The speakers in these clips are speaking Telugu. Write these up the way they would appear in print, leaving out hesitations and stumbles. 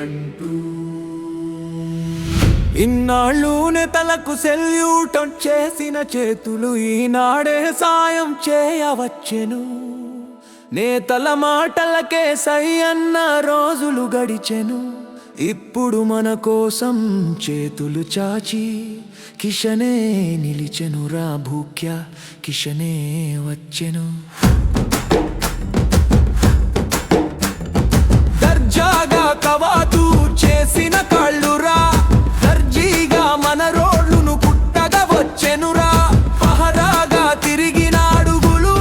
నేనంటూ. ఇన్నాళ్ళు నేతలకు సెల్యూట్ చేసిన చేతులు ఈనాడే సాయం చేయవచ్చెను. నేతల మాటలకే సై అన్న రోజులు గడిచెను. ఇప్పుడు మన కోసం చేతులు చాచి కిషనే నిలిచెనురా భూక్య కిషనే వచ్చెను. దర్జాగా కవాతు చేసిన కాళ్ళురా, దర్జీగా మన రోడ్లును పుట్టగా వచ్చెనురా. పహరాగా తిరిగిన అడుగులు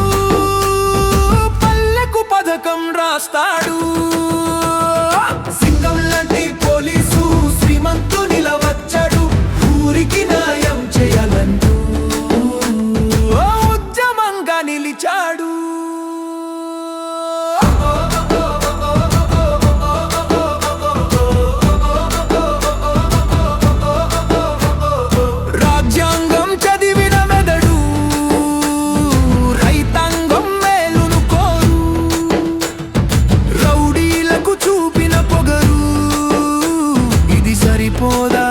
పల్లెకు పథకం రాస్తాడు. సింగం లాంటి పోలీసు శ్రీమంతు నిలవచ్చాడు, ఊరికి న్యాయం చేయాలంటూ ఉద్యమంగా నిలిచాడు. రాజ్యాంగం చదివిన మెదడు రైతాంగం మేలును కోరు, రౌడీలకు చూపిన పొగరు ఇది సరిపోదా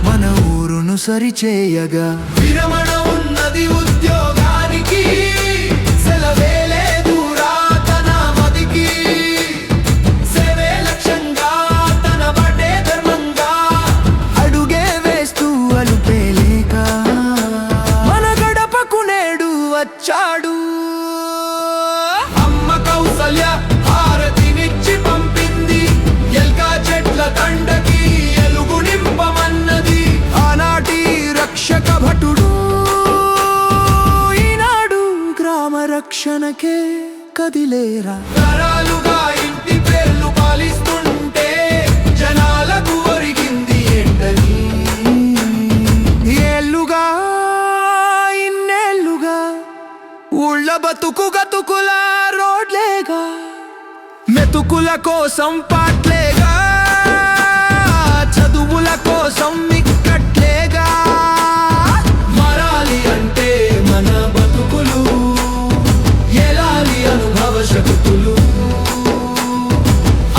మన ఊరును సరిచేయగా. విరమణ ఉన్నది ఉద్యోగానికి, సెలవే లేదురా తన మదికి. సేవే లక్ష్యంగా తన బడే ధర్మంగా అడుగే వేస్తూ అలుపేలేక మన గడపకు నేడు వచ్చాడు. అమ్మ కౌసల్య హారతినిచ్చి పంపింది, ఎల్కా చెట్ల దండకి ఎలుగు నింపమన్నది. ఆనాటి రక్షక భటుడు ఈనాడు గ్రామ రక్షణకే కదిలేరా. తరాలుగా ఇంటి పేర్లు పాలిస్తుంటే జనాలకు ఒరిగింది ఏంటని. ఏళ్ళుగా ఇన్నేళ్ళుగా ఊళ్ళ బతుకు గతుకుల రోడ్లేగా, మెతుకుల కోసం పాట్లేగా, చదువుల కోసం ఇక్కట్లేగా. మారాలి అంటే మన బతుకులు, ఎలాలి అనుభవ శక్తులు.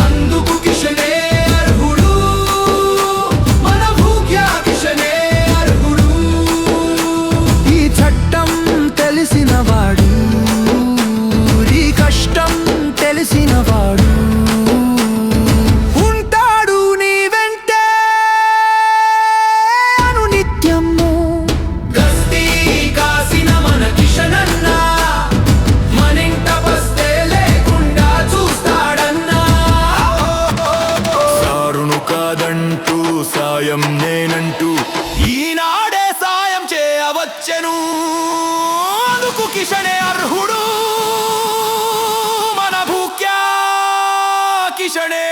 అందుకు కిషనే అర్హుడు, మన భూక్య కిషనే అర్హుడు. ఈ చట్టం తెలిసినవాడు, ఈ కష్టం తెలిసినవాడు ఉంటాడు నీ వెంటే అనునిత్యము. గస్తీ కాసిన మన కిషనన్నా, మనింట బస్తే లేకుండా చూస్తాడన్నా. సారును కాదంటూ సాయం నేనంటూ ఈనాడే సాయం చేయవచ్చెను. అందుకు కిషనే అర్హుడు, మన భూక్య కిషనే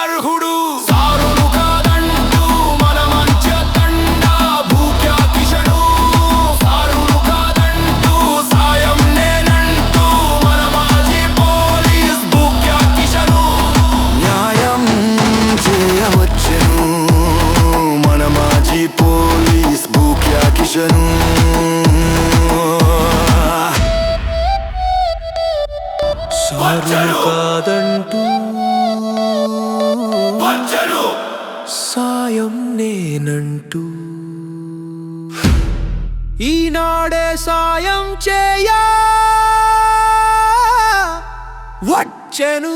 అర్హుడు. సారును కాదంటూ మన మంచి తండ భూక్య కిషను. సారును కాదంటూ సాయం నేనంటూ మన మాజీ పోలీస్ భూక్య కిషను. న్యాయం చేయవచ్చెను మన మాజీ పోలీస్ భూక్య కిషను. సారును కాదంటూ సాయం నేనంటూ ఈనాడే సాయం చేయ వచ్చెను.